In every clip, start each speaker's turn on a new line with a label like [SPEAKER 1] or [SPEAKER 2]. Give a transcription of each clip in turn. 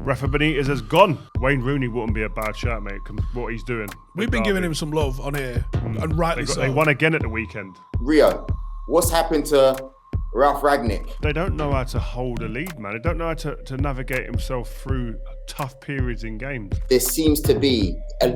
[SPEAKER 1] Rafa Benitez has gone. Wayne Rooney wouldn't be a bad shout, mate, what he's doing.
[SPEAKER 2] We've been giving him some love on here, and rightly so.
[SPEAKER 1] They won again at the weekend.
[SPEAKER 3] Rio, what's happened to Ralph Rangnick?
[SPEAKER 1] They don't know how to hold a lead, man. They don't know how to navigate himself through tough periods in games.
[SPEAKER 3] There seems to be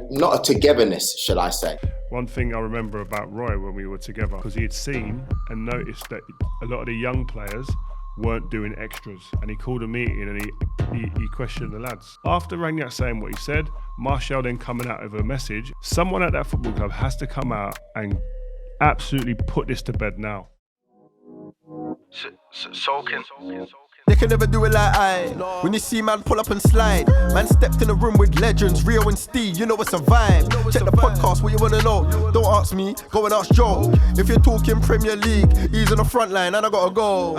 [SPEAKER 3] not a togetherness, shall I say.
[SPEAKER 1] One thing I remember about Roy when we were together, because he had seen and noticed that a lot of the young players weren't doing extras, and he called a meeting and he questioned the lads. After Rangnick saying what he said, Martial then coming out with a message, someone at that football club has to come out and absolutely put this to bed now.
[SPEAKER 4] Sokin. They can never do it like I. When you see man pull up and slide, man stepped in a room with legends, Rio and Steve, you know it's a vibe. Check the podcast, what you wanna know? Don't ask me, go and ask Joe. If you're talking Premier League, he's on the front line and I gotta go.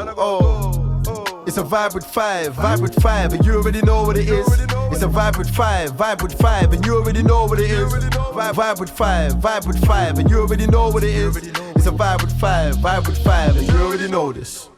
[SPEAKER 4] It's a vibe with five, and you already know what it is. It's a vibe with five, and you already know what it is. Vibe with five, and you already know what it is. It's a vibe with five, and you already know this.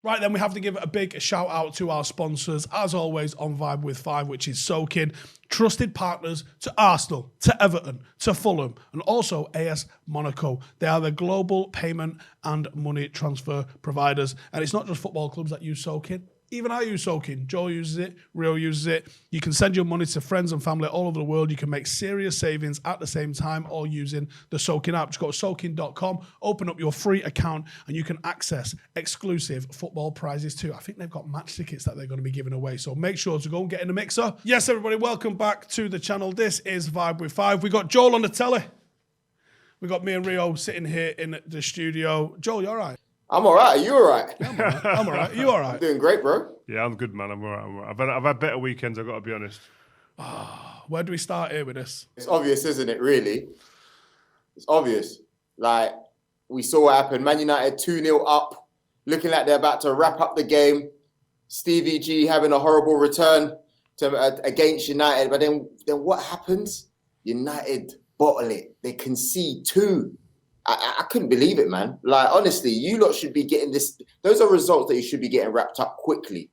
[SPEAKER 2] Right, then we have to give a big shout out to our sponsors, as always, on Vibe with 5, which is Sokin, trusted partners to Arsenal, to Everton, to Fulham, and also AS Monaco. They are the global payment and money transfer providers. And it's not just football clubs that use Sokin. Even I use Sokin. Joel uses it. Rio uses it. You can send your money to friends and family all over the world. You can make serious savings at the same time, all using the Sokin app. Just go to Sokin.com, open up your free account, and you can access exclusive football prizes too. I think they've got match tickets that they're going to be giving away. So make sure to go and get in the mixer. Yes, everybody, welcome back to the channel. This is Vibe with 5. We got Joel on the telly. We got me and Rio sitting here in the studio. Joel, you all right?
[SPEAKER 3] I'm all right. Are you all right?
[SPEAKER 2] Yeah, I'm all right. You all right?
[SPEAKER 3] I'm doing great, bro.
[SPEAKER 1] Yeah, I'm good, man. I'm all right. I've had better weekends, I've got to be honest.
[SPEAKER 2] Where do we start here with this?
[SPEAKER 3] It's obvious, isn't it, really? It's obvious. Like, we saw what happened. Man United 2-0 up, looking like they're about to wrap up the game. Stevie G having a horrible return against United. But then what happens? United bottle it. They concede 2. I couldn't believe it, man. Like, honestly, you lot should be getting this. Those are results that you should be getting wrapped up quickly.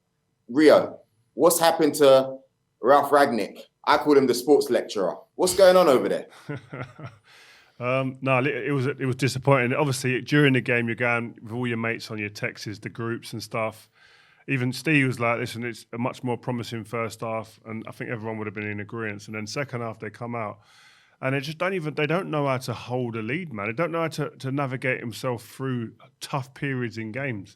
[SPEAKER 3] Rio, what's happened to Ralph Rangnick? I call him the sports lecturer. What's going on over there?
[SPEAKER 1] No, it was disappointing. Obviously, during the game, you're going with all your mates on your texts, the groups and stuff. Even Steve was like, listen, it's a much more promising first half, and I think everyone would have been in agreement. And then second half, they come out. And they don't know how to hold a lead, man. They don't know how to navigate themselves through tough periods in games.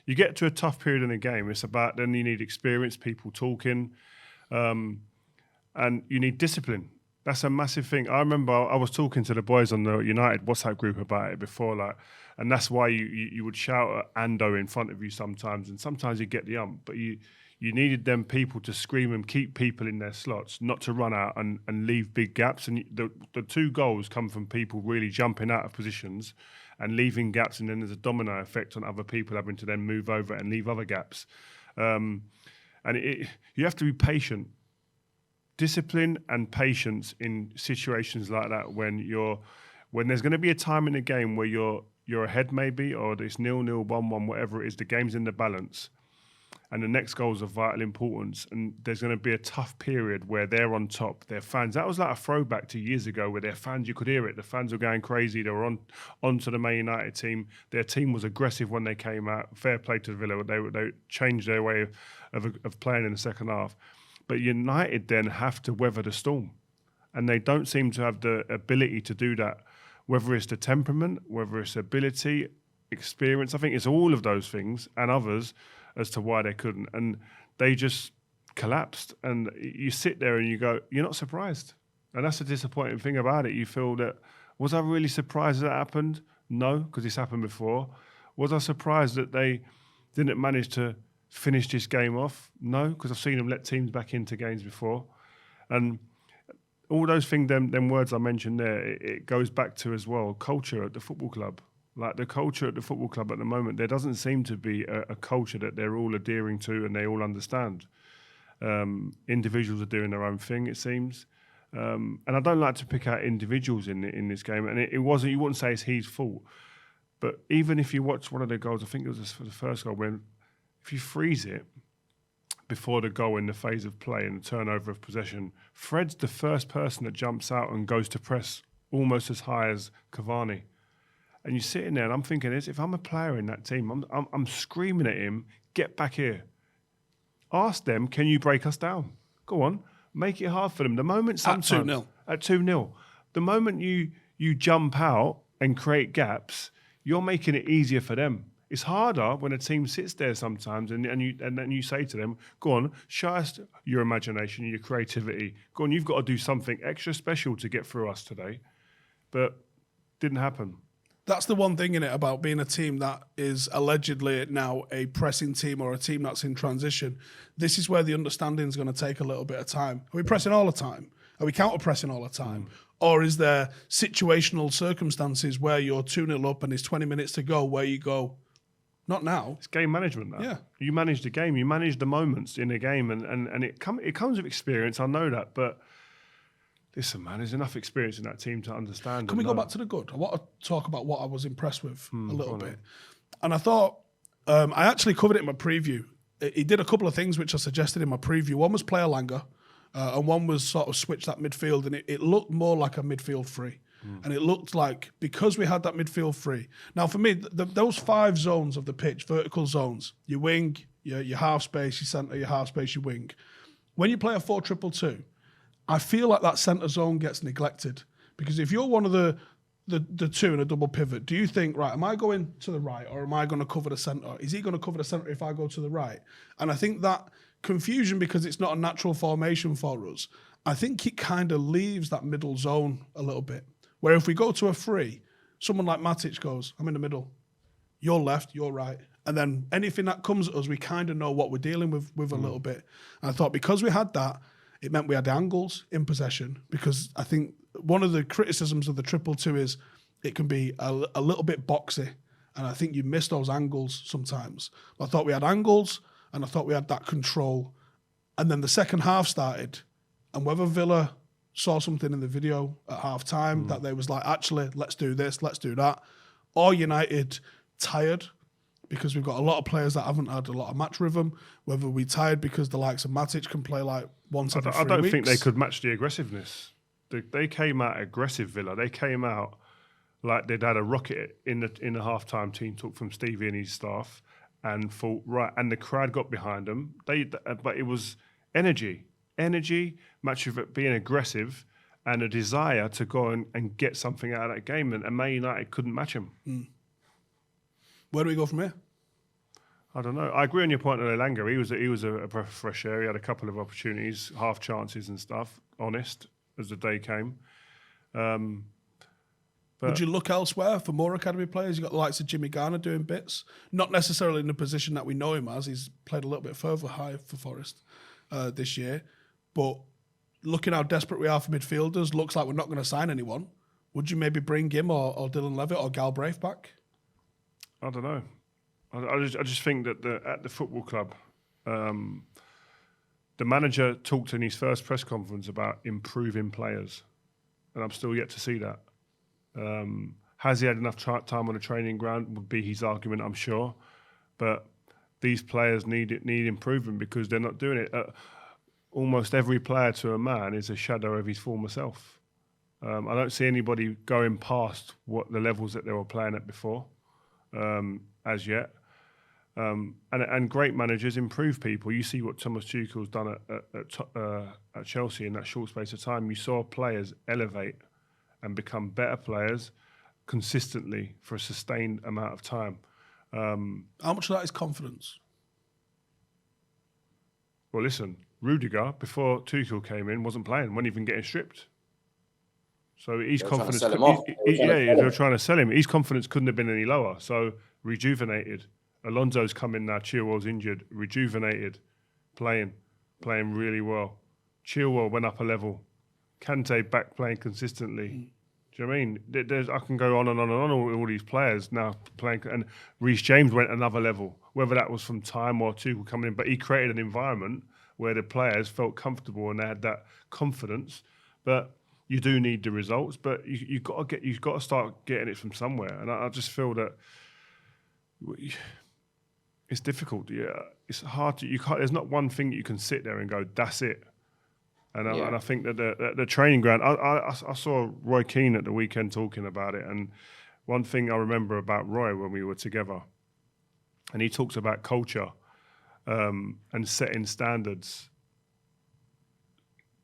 [SPEAKER 1] You get to a tough period in a game, it's about, then you need experienced people talking, and you need discipline. That's a massive thing. I remember I was talking to the boys on the United WhatsApp group about it before, and that's why you would shout at Ando in front of you sometimes, and sometimes you get the but you needed them people to scream and keep people in their slots, not to run out and leave big gaps. And the 2 goals come from people really jumping out of positions and leaving gaps, and then there's a domino effect on other people having to then move over and leave other gaps. You have to be patient. Discipline and patience in situations like that when there's going to be a time in the game where you're ahead maybe, or it's 0-0, 1-1, whatever it is, the game's in the balance. And the next goal is of vital importance. And there's going to be a tough period where they're on top. Their fans, that was like a throwback to years ago where their fans, you could hear it. The fans were going crazy. They were onto the Man United team. Their team was aggressive when they came out. Fair play to Villa. They changed their way of playing in the second half. But United then have to weather the storm. And they don't seem to have the ability to do that, whether it's the temperament, whether it's ability, experience. I think it's all of those things and others as to why they couldn't. And they just collapsed. And you sit there and you go, you're not surprised. And that's the disappointing thing about it. You feel that, was I really surprised that happened? No, because it's happened before. Was I surprised that they didn't manage to finish this game off? No, because I've seen them let teams back into games before. And all those things, them words I mentioned there, it goes back to as well, culture at the football club. Like the culture at the football club at the moment, there doesn't seem to be a culture that they're all adhering to and they all understand. Individuals are doing their own thing, it seems. And I don't like to pick out individuals in this game. And it wasn't, you wouldn't say it's his fault. But even if you watch one of the goals, I think it was for the first goal, when if you freeze it, before the goal in the phase of play and the turnover of possession, Fred's the first person that jumps out and goes to press almost as high as Cavani. And you're sitting there and I'm thinking, if I'm a player in that team, I'm screaming at him, get back here. Ask them, can you break us down? Go on, make it hard for them. The moment sometimes... At 2-0. The moment you jump out and create gaps, you're making it easier for them. It's harder when a team sits there sometimes and then you say to them, go on, show us your imagination, your creativity. Go on, you've got to do something extra special to get through us today. But didn't happen.
[SPEAKER 2] That's the one thing in it about being a team that is allegedly now a pressing team or a team that's in transition. This is where the understanding is going to take a little bit of time. Are we pressing all the time? Are we counter-pressing all the time? Or is there situational circumstances where you're 2-0 up and it's 20 minutes to go where you go, not now.
[SPEAKER 1] It's game management now.
[SPEAKER 2] Yeah.
[SPEAKER 1] You manage the game. You manage the moments in a game and it comes with experience. I know that. But listen, man, there's enough experience in that team to understand.
[SPEAKER 2] Can we go back to the good? I want to talk about what I was impressed with a little bit.
[SPEAKER 1] On.
[SPEAKER 2] And I thought, I actually covered it in my preview. He did a couple of things which I suggested in my preview. One was player Langer, and one was sort of switch that midfield, and it looked more like a midfield free. And it looked like, because we had that midfield free. Now, for me, those 5 zones of the pitch, vertical zones, your wing, your half space, your centre, your half space, your wing. When you play a 4-2-2, I feel like that centre zone gets neglected. Because if you're one of the two in a double pivot, do you think, right, am I going to the right or am I going to cover the centre? Is he going to cover the centre if I go to the right? And I think that confusion, because it's not a natural formation for us, I think it kind of leaves that middle zone a little bit. Where if we go to a free, someone like Matic goes, I'm in the middle. You're left, you're right. And then anything that comes at us, we kind of know what we're dealing with a little bit. And I thought because we had that, it meant we had angles in possession. Because I think one of the criticisms of the 3-2 is it can be a little bit boxy. And I think you miss those angles sometimes. But I thought we had angles and I thought we had that control. And then the second half started. And whether Villa saw something in the video at half time that they was like, actually, let's do this, let's do that. Or United tired because we've got a lot of players that haven't had a lot of match rhythm. Whether we tired because the likes of Matic can play like once every 3 weeks.
[SPEAKER 1] I don't think they could match the aggressiveness. They came out aggressive, Villa. They came out like they'd had a rocket in the half-time team talk from Stevie and his staff and thought, right, and the crowd got behind them. But it was energy, match of it being aggressive and a desire to go and get something out of that game. And Man United couldn't match him.
[SPEAKER 2] Where do we go from here?
[SPEAKER 1] I don't know. I agree on your point on Elanga. He was a breath of fresh air. He had a couple of opportunities, half chances and stuff, honest, as the day came.
[SPEAKER 2] Would you look elsewhere for more academy players? You've got the likes of Jimmy Garner doing bits. Not necessarily in the position that we know him as. He's played a little bit further high for Forest this year. But looking how desperate we are for midfielders, looks like we're not going to sign anyone. Would you maybe bring him or Dylan Levitt or Galbraith back?
[SPEAKER 1] I don't know. I just think that at the football club, the manager talked in his first press conference about improving players, and I'm still yet to see that. Has he had enough time on the training ground? Would be his argument, I'm sure. But these players need improvement because they're not doing it. Almost every player to a man is a shadow of his former self. I don't see anybody going past what the levels that they were playing at before, as yet. And great managers improve people. You see what Thomas Tuchel's done at Chelsea in that short space of time. You saw players elevate and become better players consistently for a sustained amount of time.
[SPEAKER 2] How much of that is confidence?
[SPEAKER 1] Well, listen, Rudiger, before Tuchel came in, wasn't playing, wasn't even getting stripped. So his confidence...
[SPEAKER 3] They were
[SPEAKER 1] trying to sell him. His confidence couldn't have been any lower. So rejuvenated. Alonso's come in now, Chilwell's injured, rejuvenated, playing really well. Chilwell went up a level. Kante back playing consistently. Do you know what I mean? I can go on and on and on with all these players now playing. And Reece James went another level, whether that was from time or Tuchel coming in. But he created an environment where the players felt comfortable and they had that confidence. But you do need the results. But you've got to start getting it from somewhere. And I just feel that It's difficult. Yeah, it's hard to. You can't. There's not one thing you can sit there and go, "That's it." And I think that the training ground. I saw Roy Keane at the weekend talking about it, and one thing I remember about Roy when we were together, and he talks about culture and setting standards.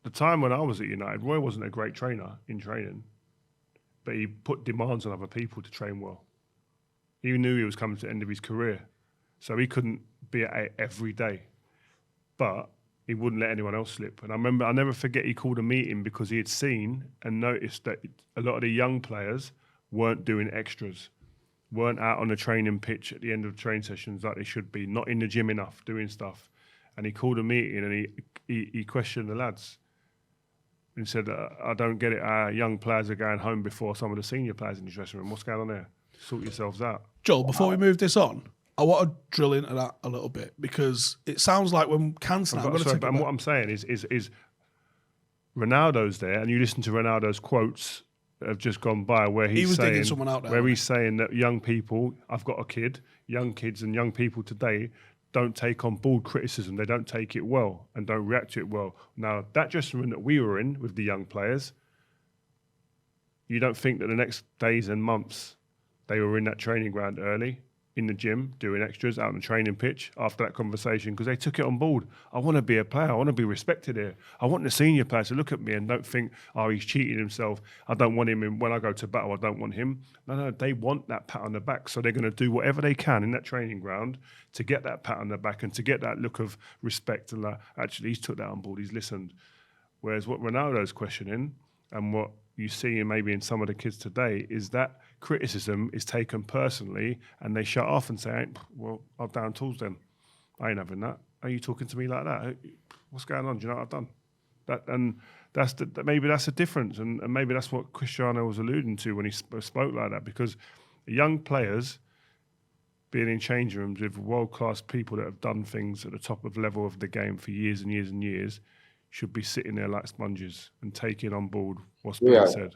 [SPEAKER 1] The time when I was at United, Roy wasn't a great trainer in training, but he put demands on other people to train well. He knew he was coming to the end of his career, so he couldn't be at it every day. But he wouldn't let anyone else slip. And I'll never forget, he called a meeting because he had seen and noticed that a lot of the young players weren't doing extras, weren't out on the training pitch at the end of training sessions like they should be, not in the gym enough, doing stuff. And he called a meeting and he questioned the lads. And said, I don't get it. Our young players are going home before some of the senior players in the dressing room. What's going on there? Sort yourselves out.
[SPEAKER 2] Joel, before we move this on, I want to drill into that a little bit because it sounds like when Cantona...
[SPEAKER 1] What I'm saying is Ronaldo's there, and you listen to Ronaldo's quotes that have just gone by where he's saying...
[SPEAKER 2] digging someone out there.
[SPEAKER 1] Where he's saying that young people, I've got a kid, young kids and young people today don't take on board criticism. They don't take it well and don't react to it well. Now, that dressing room that we were in with the young players, you don't think that the next days and months they were in that training ground early, in the gym, doing extras out on the training pitch after that conversation because they took it on board. I want to be a player. I want to be respected here. I want the senior players to look at me and don't think, oh, he's cheating himself. I don't want him when I go to battle. I don't want him. No, they want that pat on the back. So they're going to do whatever they can in that training ground to get that pat on the back and to get that look of respect. And like, actually, he's took that on board. He's listened. Whereas what Ronaldo's questioning and what you see maybe in some of the kids today is that criticism is taken personally and they shut off and say, well, I've down tools then. I ain't having that. Are you talking to me like that? What's going on? Do you know what I've done? Maybe that's a difference, and maybe that's what Cristiano was alluding to when he spoke like that, because young players being in change rooms with world-class people that have done things at the top of level of the game for years and years and years should be sitting there like sponges and taking on board what's being said.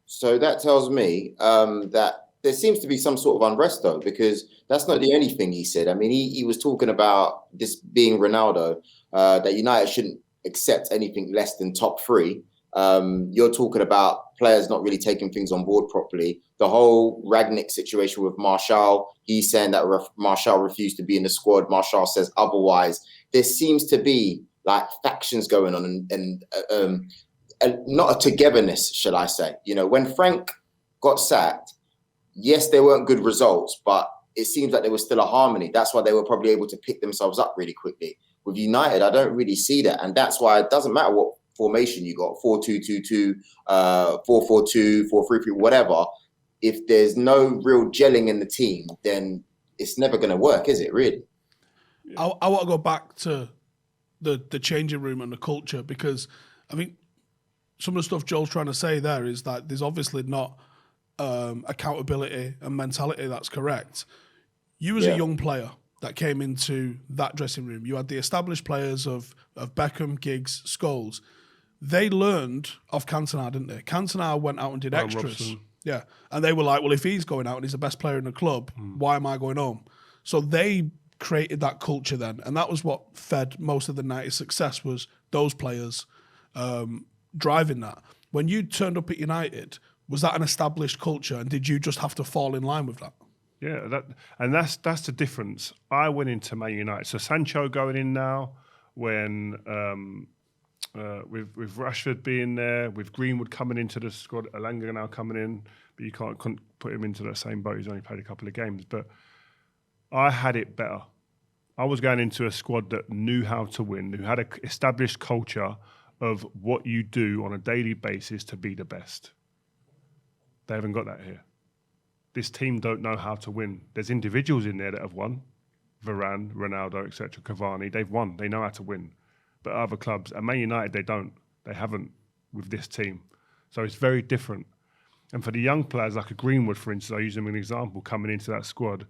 [SPEAKER 3] So that tells me that there seems to be some sort of unrest, though, because that's not the only thing he said. I mean, he was talking about this being Ronaldo, that United shouldn't accept anything less than top three. You're talking about players not really taking things on board properly. The whole Rangnick situation with Martial, he's saying that Martial refused to be in the squad. Martial says otherwise. There seems to be like factions going on and not a togetherness, shall I say. You know, when Frank got sacked, yes, there weren't good results, but it seems like there was still a harmony. That's why they were probably able to pick themselves up really quickly. With United, I don't really see that. And that's why it doesn't matter what formation you got, 4-2-2-2, 4-4-2, 4-3-3, whatever. If there's no real gelling in the team, then it's never going to work, is it, really?
[SPEAKER 2] I want to go back to the changing room and the culture, because I think some of the stuff Joel's trying to say there is that there's obviously not accountability and mentality that's correct. You as a young player that came into that dressing room, you had the established players of Beckham, Giggs, Scholes. They learned off Cantona, didn't they? Cantona went out and did extras.
[SPEAKER 1] Robson.
[SPEAKER 2] Yeah. And they were like, well, if he's going out and he's the best player in the club, why am I going home? So they created that culture then. And that was what fed most of the 90s success, was those players driving that. When you turned up at United, was that an established culture, and did you just have to fall in line with that?
[SPEAKER 1] Yeah, that's the difference. I went into Man United. So Sancho going in now, when with Rashford being there, with Greenwood coming into the squad, Alanga now coming in, but you couldn't put him into that same boat. He's only played a couple of games. But I had it better. I was going into a squad that knew how to win, who had an established culture of what you do on a daily basis to be the best. They haven't got that here. This team don't know how to win. There's individuals in there that have won. Varane, Ronaldo, etc., Cavani, they've won. They know how to win. But other clubs, and Man United, they don't. They haven't with this team. So it's very different. And for the young players, like a Greenwood, for instance, I use him as an example, coming into that squad,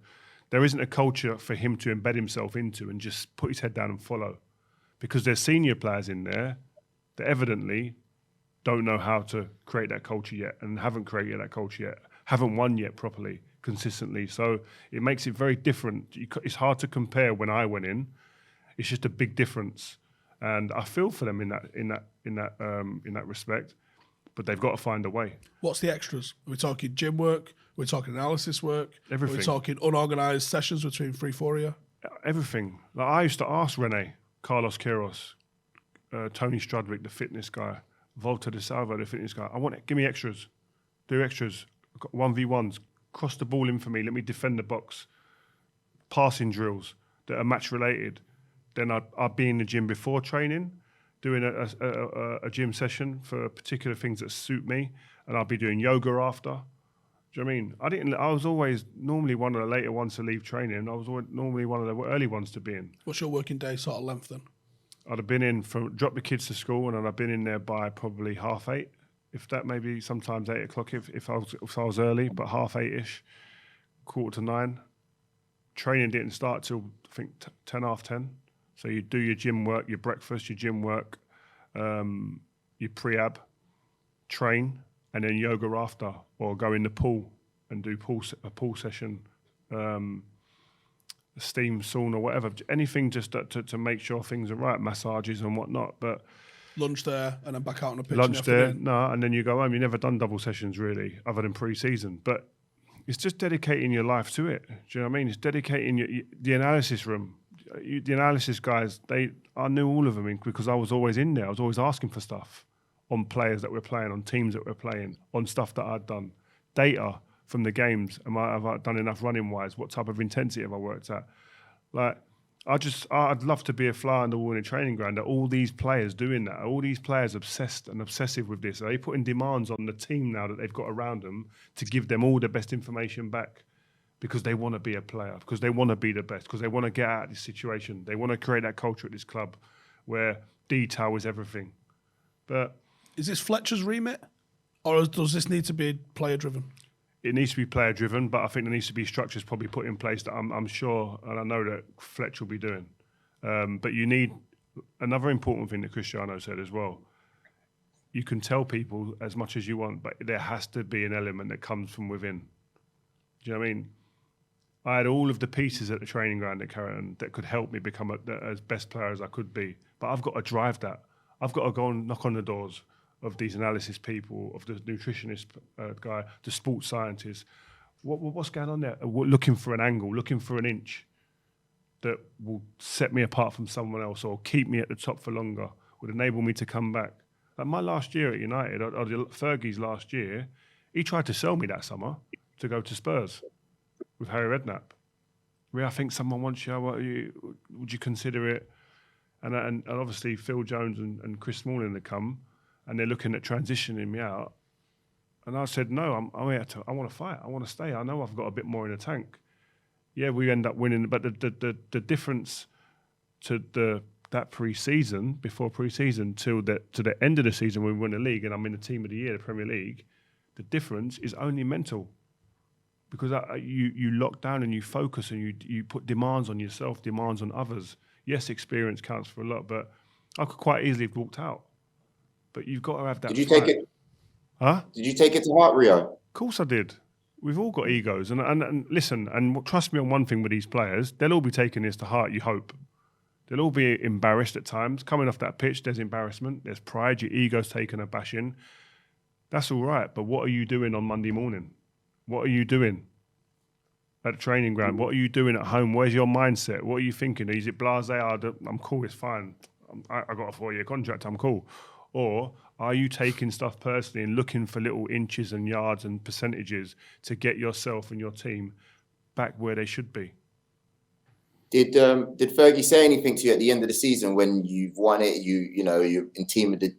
[SPEAKER 1] there isn't a culture for him to embed himself into and just put his head down and follow. Because there's senior players in there that evidently don't know how to create that culture yet and haven't created that culture yet, haven't won yet properly, consistently. So it makes it very different. It's hard to compare when I went in. It's just a big difference, and I feel for them in that respect. But they've got to find a way.
[SPEAKER 2] What's the extras? Are we talking gym work? We're talking analysis work?
[SPEAKER 1] Everything.
[SPEAKER 2] Are we talking unorganised sessions between 3-4 of you?
[SPEAKER 1] Everything. Like I used to ask Rene, Carlos Queiroz, Tony Strudwick, the fitness guy, Volta de Salvo, the fitness guy. Give me extras. Do extras. 1v1s. Cross the ball in for me. Let me defend the box. Passing drills that are match related. Then I'd be in the gym before training, doing a gym session for particular things that suit me, and I'll be doing yoga after. Do you know what I mean? I was always normally one of the later ones to leave training. I was normally one of the early ones to be in.
[SPEAKER 2] What's your working day sort of length then?
[SPEAKER 1] I'd have been in drop the kids to school, and I'd been in there by probably 8:30, if that, maybe sometimes 8 o'clock if I was early, but 8:30ish, 8:45. Training didn't start till I think 10:30. So you do your gym work, your breakfast, your gym work, your pre-ab, train, and then yoga after, or go in the pool and do a pool session, a steam sauna, whatever, anything just to make sure things are right, massages and whatnot. But
[SPEAKER 2] lunch there and then back out on the pitch.
[SPEAKER 1] Lunch there, no, and then you go home. You've never done double sessions really, other than pre-season. But it's just dedicating your life to it. Do you know what I mean? It's dedicating the analysis room. The analysis guys, I knew all of them because I was always in there. I was always asking for stuff on players that were playing, on teams that were playing, on stuff that I'd done. Data from the games. Have I done enough running wise? What type of intensity have I worked at? Like, I'd love to be a fly on the wall in a training ground. That all these players doing that, all these players obsessed and obsessive with this. Are they putting demands on the team now that they've got around them to give them all the best information back? Because they want to be a player, because they want to be the best, because they want to get out of this situation. They want to create that culture at this club where detail is everything. But
[SPEAKER 2] is this Fletcher's remit, or does this need to be player-driven?
[SPEAKER 1] It needs to be player-driven, but I think there needs to be structures probably put in place that I'm sure, and I know that Fletcher will be doing. But you need another important thing that Cristiano said as well. You can tell people as much as you want, but there has to be an element that comes from within. Do you know what I mean? I had all of the pieces at the training ground at Carrington that could help me become as best player as I could be. But I've got to drive that. I've got to go and knock on the doors of these analysis people, of the nutritionist guy, the sports scientist. What's going on there? Looking for an angle, looking for an inch that will set me apart from someone else or keep me at the top for longer, would enable me to come back. Like my last year at United, or Fergie's last year, he tried to sell me that summer to go to Spurs with Harry Redknapp. I think someone wants you. Would you consider it? And obviously Phil Jones and Chris Smalling had come, and they're looking at transitioning me out. And I said, no, I want to fight. I want to stay. I know I've got a bit more in the tank. Yeah, we end up winning, but the difference to that pre-season, before pre-season, to the end of the season when we win the league and I'm in the team of the year, the Premier League, the difference is only mental. Because you lock down and you focus and you put demands on yourself, demands on others. Yes, experience counts for a lot, but I could quite easily have walked out. But you've got to have that.
[SPEAKER 3] Did you
[SPEAKER 1] fight.
[SPEAKER 3] take it?
[SPEAKER 1] Huh?
[SPEAKER 3] Did you take it to heart, Rio?
[SPEAKER 1] Of course I did. We've all got egos. And listen, and trust me on one thing with these players, they'll all be taking this to heart, you hope. They'll all be embarrassed at times. Coming off that pitch, there's embarrassment, there's pride, your ego's taking a bashing. That's all right, but what are you doing on Monday morning? What are you doing at the training ground? What are you doing at home? Where's your mindset? What are you thinking? Is it blasé? I'm cool, it's fine. I got a 4-year contract, I'm cool. Or are you taking stuff personally and looking for little inches and yards and percentages to get yourself and your team back where they should be?
[SPEAKER 3] Did Fergie say anything to you at the end of the season when you've won it? You're in team of the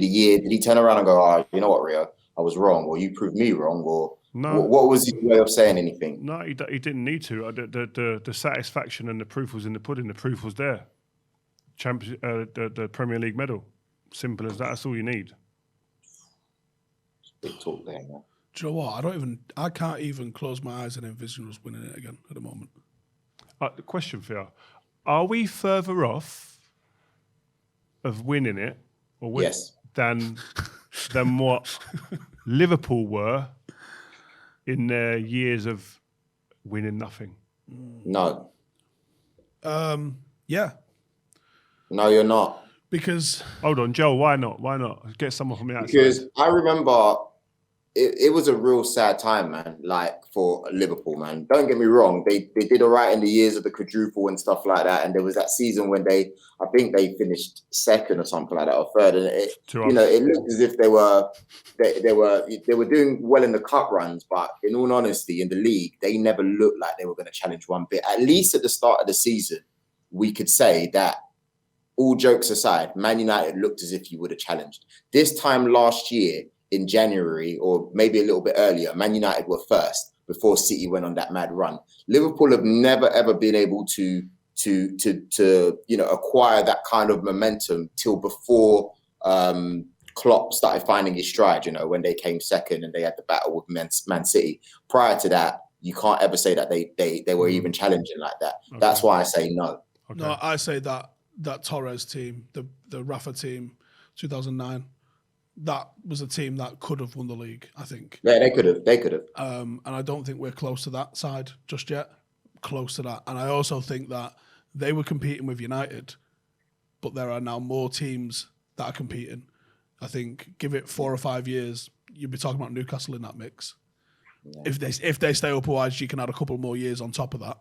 [SPEAKER 3] year. Did he turn around and go, "Oh, you know what, Rio, I was wrong," or "You proved me wrong," or
[SPEAKER 1] no?
[SPEAKER 3] What was his way of saying anything?
[SPEAKER 1] No, he didn't need to. The satisfaction and the proof was in the pudding. The proof was there. The Premier League medal. Simple as that. That's all you need.
[SPEAKER 3] Big talk there, man.
[SPEAKER 2] Do you know what? I can't even close my eyes and envision us winning it again at the moment.
[SPEAKER 1] The question for you: are we further off of winning it, or
[SPEAKER 3] yes,
[SPEAKER 1] than what Liverpool were in their years of winning nothing?
[SPEAKER 3] No.
[SPEAKER 2] Yeah,
[SPEAKER 3] No, you're not.
[SPEAKER 2] because
[SPEAKER 1] Hold on, Joel. Why not? Why not? Get someone from the outside.
[SPEAKER 3] Because I remember it was a real sad time, man, like for Liverpool, man. Don't get me wrong. They did all right in the years of the quadruple and stuff like that. And there was that season when I think they finished second or something like that, or third. And it looked as if they were doing well in the cup runs. But in all honesty, in the league, they never looked like they were going to challenge one bit. At least at the start of the season, we could say that, all jokes aside, Man United looked as if you would have challenged. This time last year, in January, or maybe a little bit earlier, Man United were first before City went on that mad run. Liverpool have never ever been able to acquire that kind of momentum till before Klopp started finding his stride. When they came second and they had the battle with Man City. Prior to that, you can't ever say that they were even challenging like that. Okay. That's why I say no.
[SPEAKER 2] Okay. No, I say that Torres team, the Rafa team, 2009. That was a team that could have won the league, I think.
[SPEAKER 3] Yeah, they could have.
[SPEAKER 2] And I don't think we're close to that side just yet. Close to that. And I also think that they were competing with United, but there are now more teams that are competing. I think give it 4 or 5 years, you'll be talking about Newcastle in that mix. Yeah. If they stay otherwise, you can add a couple more years on top of that.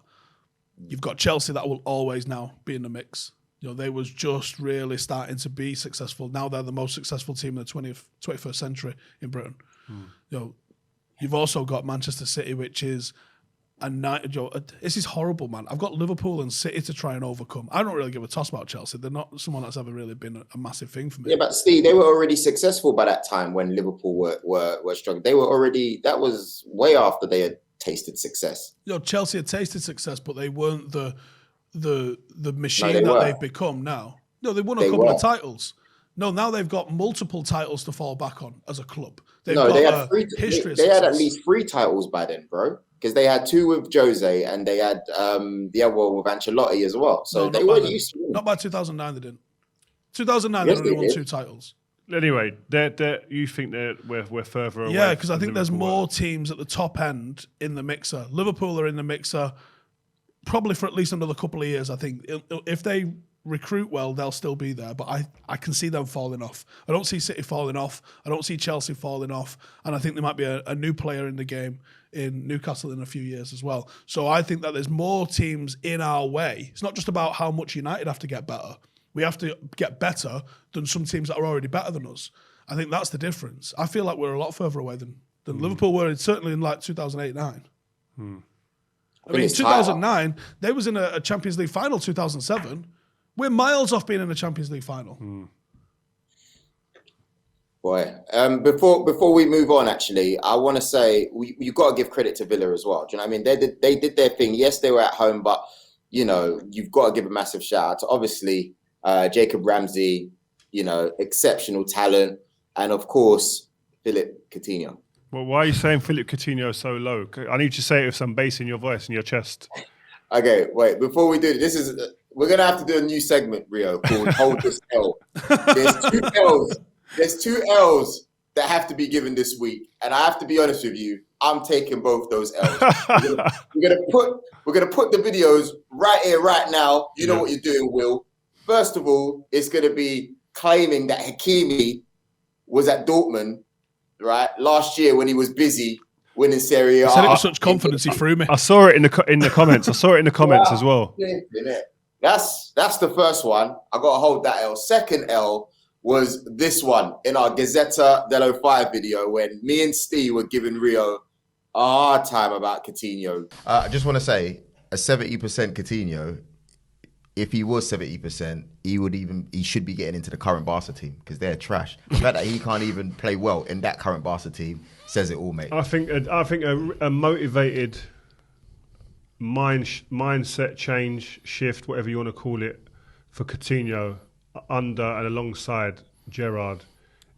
[SPEAKER 2] You've got Chelsea that will always now be in the mix. They was just really starting to be successful. Now they're the most successful team in the 21st century in Britain. You've also got Manchester City, which is this is horrible, man. I've got Liverpool and City to try and overcome. I don't really give a toss about Chelsea. They're not someone that's ever really been a massive thing for me.
[SPEAKER 3] Yeah, but Steve, they were already successful by that time when Liverpool were struggling. They were already, that was way after they had tasted success.
[SPEAKER 2] Chelsea had tasted success, but they weren't the machine that they've become now. No, they won a couple of titles. No, now they've got multiple titles to fall back on as a club. They had history.
[SPEAKER 3] They had at least 3 titles by then, bro. Because they had 2 with Jose and they had the other one with Ancelotti as well. So they weren't used to it.
[SPEAKER 2] Not by 2009, they didn't. 2009, they only won 2 titles.
[SPEAKER 1] Anyway, you think that we're further away?
[SPEAKER 2] Yeah, because I think there's more teams at the top end in the mixer. Liverpool are in the mixer probably for at least another couple of years. I think if they recruit well, they'll still be there. But I can see them falling off. I don't see City falling off. I don't see Chelsea falling off. And I think there might be a new player in the game in Newcastle in a few years as well. So I think that there's more teams in our way. It's not just about how much United have to get better. We have to get better than some teams that are already better than us. I think that's the difference. I feel like we're a lot further away than Liverpool were, certainly in like 2008-9. I mean, 2009, they was in a Champions League final 2007. We're miles off being in a Champions League final.
[SPEAKER 3] Boy, before we move on, actually, I want to say you've got to give credit to Villa as well. Do you know what I mean? They did their thing. Yes, they were at home, but, you've got to give a massive shout out to, obviously, Jacob Ramsey, exceptional talent, and, of course, Philippe Coutinho.
[SPEAKER 1] Well, why are you saying Philippe Coutinho so low? I need you to say it with some bass in your voice and your chest.
[SPEAKER 3] Okay, wait. Before we do this, we're gonna have to do a new segment, Rio, called "Hold This L." There's 2 L's. There's 2 L's that have to be given this week, and I have to be honest with you. I'm taking both those L's. We're gonna put the videos right here, right now. You know what you're doing, Will. First of all, it's gonna be claiming that Hakimi was at Dortmund, right, last year when he was busy winning Serie A.
[SPEAKER 2] I said it with such confidence, he threw me.
[SPEAKER 1] I saw it in the comments. I saw it in the comments as well.
[SPEAKER 3] That's the first one. I got to hold that L. Second L was this one in our Gazzetta dello 5 video when me and Steve were giving Rio a hard time about Coutinho.
[SPEAKER 5] I just want to say, a 70% Coutinho, if he was 70%, he should be getting into the current Barca team because they're trash. The fact that he can't even play well in that current Barca team says it all, mate.
[SPEAKER 1] I think a motivated mindset change, shift, whatever you want to call it, for Coutinho under and alongside Gerrard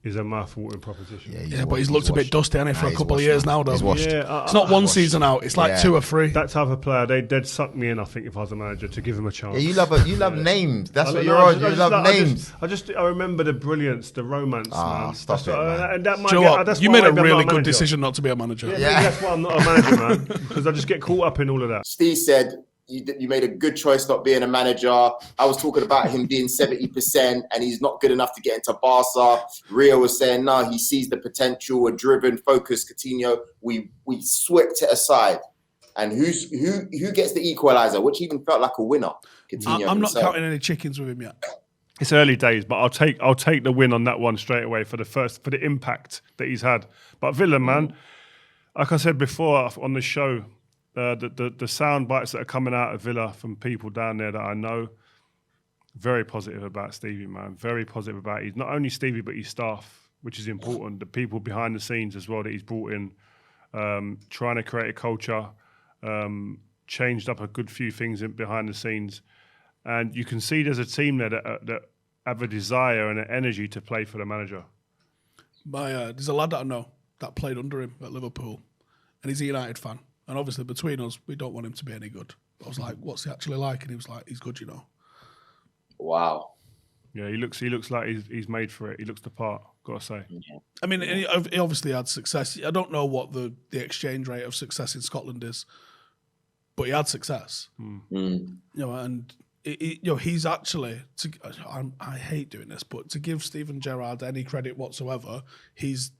[SPEAKER 1] is a mouth-watering proposition.
[SPEAKER 2] Yeah, but he's looked a bit dusty, hasn't he, for a couple of years now, though.
[SPEAKER 5] He's washed.
[SPEAKER 1] Yeah,
[SPEAKER 2] It's not one season out. It's like 2 or 3.
[SPEAKER 1] That type of player, they'd suck me in, I think, if I was a manager, to give him a chance.
[SPEAKER 5] Yeah, you love names. That's what you're on. You love names.
[SPEAKER 1] I remember the brilliance, the romance, man.
[SPEAKER 5] Stop it, man.
[SPEAKER 1] And that might
[SPEAKER 2] Do you know
[SPEAKER 1] get,
[SPEAKER 2] what? You made a really good decision not to be a manager.
[SPEAKER 1] Yeah. That's why I'm not a manager, man. Because I just get caught up in all of that.
[SPEAKER 3] Steve said you made a good choice not being a manager. I was talking about him being 70% and he's not good enough to get into Barca. Rio was saying, no, he sees the potential, a driven, focused Coutinho. We swept it aside. And who gets the equalizer, which even felt like a winner? Coutinho
[SPEAKER 2] I'm not
[SPEAKER 3] himself.
[SPEAKER 2] counting any chickens with him yet.
[SPEAKER 1] It's early days, but I'll take the win on that one straight away for the impact that he's had. But Villa, man, like I said before on the show, the sound bites that are coming out of Villa from people down there that I know, very positive about Stevie, man. Very positive about he's not only Stevie but his staff, which is important. The people behind the scenes as well that he's brought in, trying to create a culture, changed up a good few things behind the scenes, and you can see there's a team there that have a desire and an energy to play for the manager.
[SPEAKER 2] There's a lad that I know that played under him at Liverpool, and he's a United fan. And obviously, between us, we don't want him to be any good. I was like, what's he actually like? And he was like, he's good, you know.
[SPEAKER 3] Wow.
[SPEAKER 1] Yeah, he looks like he's made for it. He looks the part, gotta say.
[SPEAKER 3] Yeah.
[SPEAKER 2] I mean, he obviously had success. I don't know what the exchange rate of success in Scotland is, but he had success. You know, and he's actually. I hate doing this, but to give Steven Gerrard any credit whatsoever, he's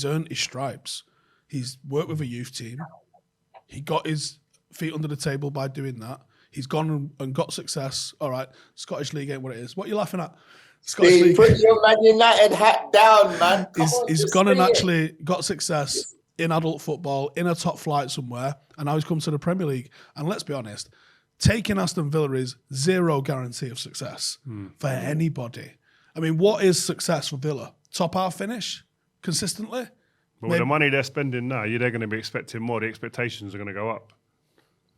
[SPEAKER 2] earned his stripes. He's worked with a youth team. He got his feet under the table by doing that. He's gone and got success. All right, Scottish League ain't what it is. What are you laughing at? Scottish
[SPEAKER 3] Steve,
[SPEAKER 2] League.
[SPEAKER 3] put your Man United hat down, man.
[SPEAKER 2] He's gone and actually got success in adult football, in a top flight somewhere, and now he's come to the Premier League. And let's be honest, taking Aston Villa is zero guarantee of success for anybody. I mean, what is success for Villa? Top half finish consistently?
[SPEAKER 1] But with the money they're spending now, they're going to be expecting more. The expectations are going to go up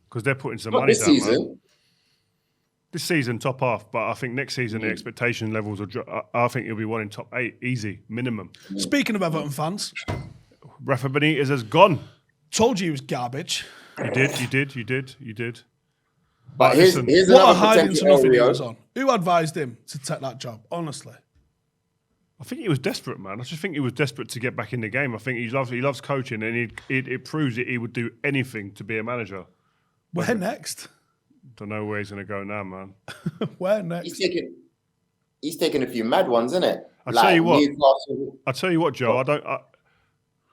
[SPEAKER 1] because they're putting some money
[SPEAKER 3] this
[SPEAKER 1] down.
[SPEAKER 3] season.
[SPEAKER 1] Man. This season, top half, but I think next season the expectation levels will drop. I think he'll be one in top 8, easy, minimum.
[SPEAKER 2] Speaking of Everton fans,
[SPEAKER 1] Rafa Benitez has gone.
[SPEAKER 2] told you he was garbage.
[SPEAKER 1] You did.
[SPEAKER 3] But here's
[SPEAKER 2] What a
[SPEAKER 3] another
[SPEAKER 2] hiding to
[SPEAKER 3] potential
[SPEAKER 2] nothing he
[SPEAKER 3] area.
[SPEAKER 2] was on. Who advised him to take that job? Honestly.
[SPEAKER 1] I think he was desperate, man. I just think he was desperate to get back in the game. I think he loves coaching, and it proves that he would do anything to be a manager.
[SPEAKER 2] Where next?
[SPEAKER 1] Don't know where he's going to go now, man.
[SPEAKER 2] Where next?
[SPEAKER 3] He's taken a few mad ones, isn't it?
[SPEAKER 1] I'll tell you what.
[SPEAKER 3] Newcastle.
[SPEAKER 1] I'll tell you what, Joe.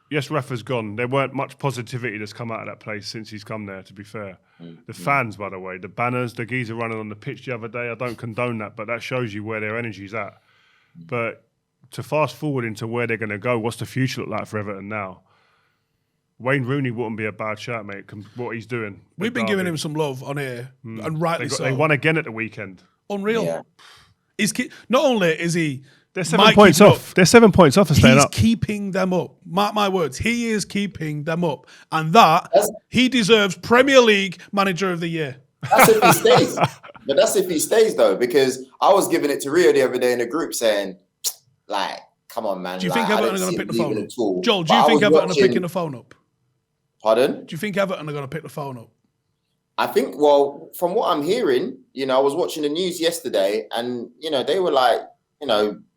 [SPEAKER 1] Yes, Rafa's gone. There weren't much positivity that's come out of that place since he's come there, to be fair. The fans, by the way, the banners, the geezer running on the pitch the other day, I don't condone that, but that shows you where their energy's at. But to fast forward into where they're going to go, what's the future look like for Everton now? Wayne Rooney wouldn't be a bad shout, mate, what he's doing.
[SPEAKER 2] We've been giving him some love on here, and rightly so.
[SPEAKER 1] They won again at the weekend.
[SPEAKER 2] Unreal.
[SPEAKER 3] Yeah.
[SPEAKER 2] Not only is he...
[SPEAKER 1] They're 7 points off. They're 7 points off for staying up.
[SPEAKER 2] He's keeping them up. Mark my words. He is keeping them up. And he deserves Premier League Manager of the Year.
[SPEAKER 3] That's if he stays. But that's if he stays, though, because I was giving it to Rio the other day in a group saying, like, come on, man.
[SPEAKER 2] Do you think Everton are going to pick the phone up? Joel, do
[SPEAKER 3] But
[SPEAKER 2] you think Everton are picking the phone up?
[SPEAKER 3] Pardon?
[SPEAKER 2] Do you think Everton are going to pick the phone up?
[SPEAKER 3] I think, well, from what I'm hearing, I was watching the news yesterday and, they were like,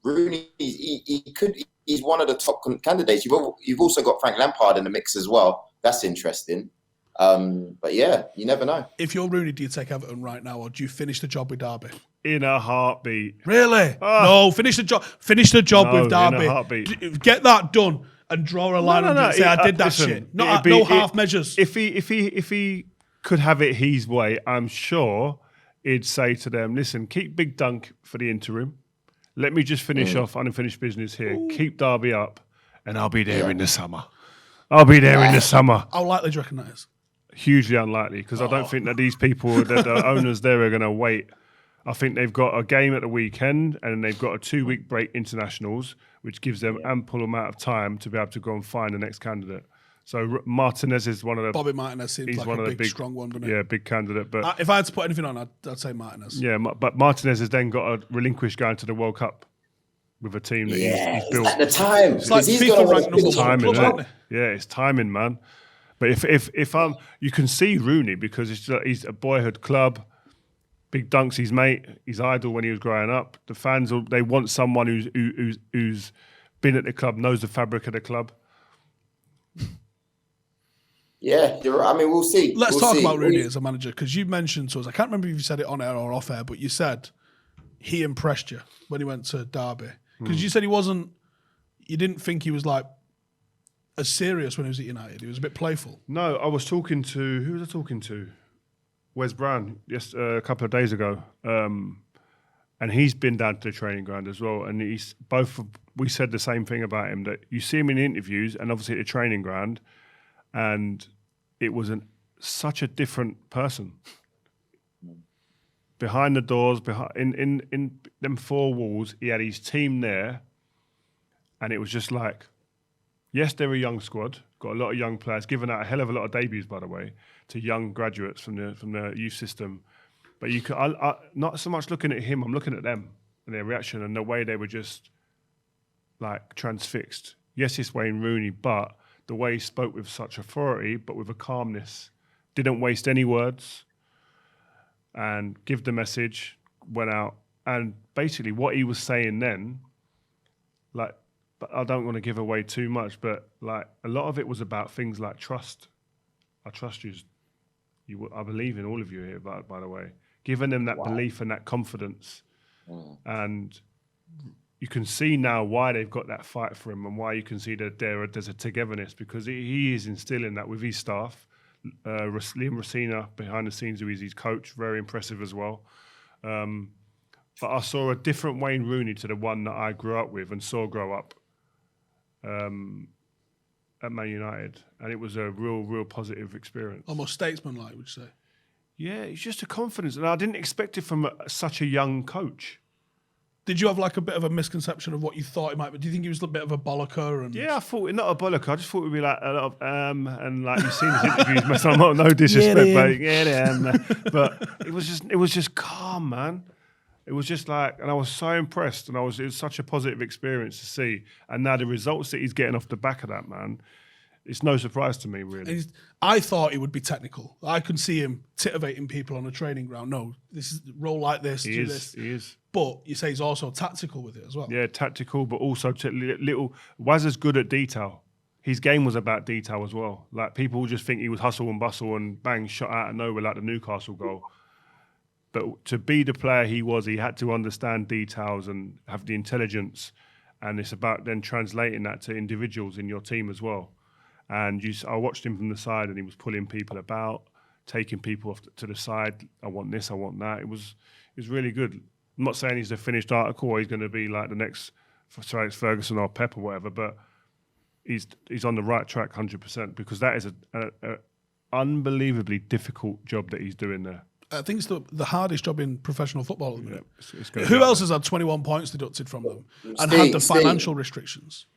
[SPEAKER 3] Rooney, he's one of the top candidates. You've also got Frank Lampard in the mix as well. That's interesting. But yeah, you never know.
[SPEAKER 2] If you're Rooney, do you take Everton right now or do you finish the job with Derby?
[SPEAKER 1] In a heartbeat.
[SPEAKER 2] Really? No, finish the job. Finish the job with Derby.
[SPEAKER 1] In a heartbeat.
[SPEAKER 2] Get that done and draw a line and say, I did that shit. No half measures.
[SPEAKER 1] If he could have it his way, I'm sure he'd say to them, listen, keep Big Dunk for the interim. Let me just finish off unfinished business here. Ooh. Keep Derby up, and I'll be there in the summer. I'll be there in the summer.
[SPEAKER 2] How likely do you reckon that is?
[SPEAKER 1] Hugely unlikely, because I don't think that these people, the owners there, are going to wait. I think they've got a game at the weekend, and they've got a 2-week break internationals, which gives them ample amount of time to be able to go and find the next candidate. So Martinez is one of the...
[SPEAKER 2] Bobby Martinez seems like a big, strong one, doesn't he?
[SPEAKER 1] Yeah, big candidate. But
[SPEAKER 2] if I had to put anything on, I'd say Martinez.
[SPEAKER 1] Yeah, but Martinez has then got to relinquish going to the World Cup. with a team that
[SPEAKER 3] Yeah,
[SPEAKER 1] he's built.
[SPEAKER 3] at the time.
[SPEAKER 2] It's like
[SPEAKER 3] He's
[SPEAKER 2] FIFA
[SPEAKER 3] gonna
[SPEAKER 2] ranked number
[SPEAKER 3] finish
[SPEAKER 2] one
[SPEAKER 1] Timing,
[SPEAKER 2] club,
[SPEAKER 1] isn't
[SPEAKER 2] aren't
[SPEAKER 1] it?
[SPEAKER 2] they?
[SPEAKER 1] Yeah, it's timing, man. But if you can see Rooney because he's a boyhood club. Big Dunk's his mate, his idol when he was growing up. The fans they want someone who's been at the club, knows the fabric of the club.
[SPEAKER 3] Yeah, you're right. I mean, we'll see.
[SPEAKER 2] Let's
[SPEAKER 3] We'll
[SPEAKER 2] talk
[SPEAKER 3] see.
[SPEAKER 2] about Rooney as a manager, because you mentioned to us, I can't remember if you said it on air or off air, but you said he impressed you when he went to Derby. Because you said you didn't think he was like as serious when he was at United. He was a bit playful.
[SPEAKER 1] No, I was talking to, who was I talking to? Wes Brown, a couple of days ago. And he's been down to the training ground as well. And we said the same thing about him, that you see him in interviews and obviously at the training ground, and it was such a different person. Behind the doors, in them four walls, he had his team there, and it was just like, yes, they're a young squad, got a lot of young players, given out a hell of a lot of debuts, by the way, to young graduates from the youth system. But you could, I not so much looking at him, I'm looking at them and their reaction and the way they were just like transfixed. Yes, it's Wayne Rooney, but the way he spoke with such authority, but with a calmness, didn't waste any words, and give the message, went out. And basically what he was saying then, like, but I don't want to give away too much, but like a lot of it was about things like trust. I trust you. I believe in all of you here, by the way. Giving them that belief and that confidence. And you can see now why they've got that fight for him and why you can see that there's a togetherness, because he is instilling that with his staff. Liam Rosina behind the scenes, who is his coach, very impressive as well. But I saw a different Wayne Rooney to the one that I grew up with and saw grow up at Man United, and it was a real positive experience.
[SPEAKER 2] Almost statesman-like, would you say?
[SPEAKER 1] Yeah, it's just a confidence, and I didn't expect it from such a young coach.
[SPEAKER 2] Did you have like a bit of a misconception of what you thought he might be? Do you think he was a bit of a bollocker? And
[SPEAKER 1] Yeah, I thought not a bollocker. I just thought it would be like a lot of and like you've seen his interviews. No disrespect, but it was just calm, man. It was just like, and I was so impressed, and it was such a positive experience to see. And now the results that he's getting off the back of that, man, it's no surprise to me, really.
[SPEAKER 2] I thought he would be technical. I could see him titivating people on a training ground. No, this is roll like this, do this.
[SPEAKER 1] He is.
[SPEAKER 2] But you say he's also tactical with it as well.
[SPEAKER 1] Yeah, tactical, but also little. Was good at detail. His game was about detail as well. Like, people just think he was hustle and bustle and bang, shot out of nowhere like the Newcastle goal. But to be the player he was, he had to understand details and have the intelligence. And it's about then translating that to individuals in your team as well. And I watched him from the side, and he was pulling people about, taking people off to the side. I want this, I want that. It was really good. I'm not saying he's a finished article or he's going to be like the next Ferguson or Pep or whatever, but he's on the right track 100%, because that is a unbelievably difficult job that he's doing there.
[SPEAKER 2] I think it's the hardest job in professional football at the minute.
[SPEAKER 1] Yeah,
[SPEAKER 2] Who else has had 21 points deducted from them and had the financial restrictions?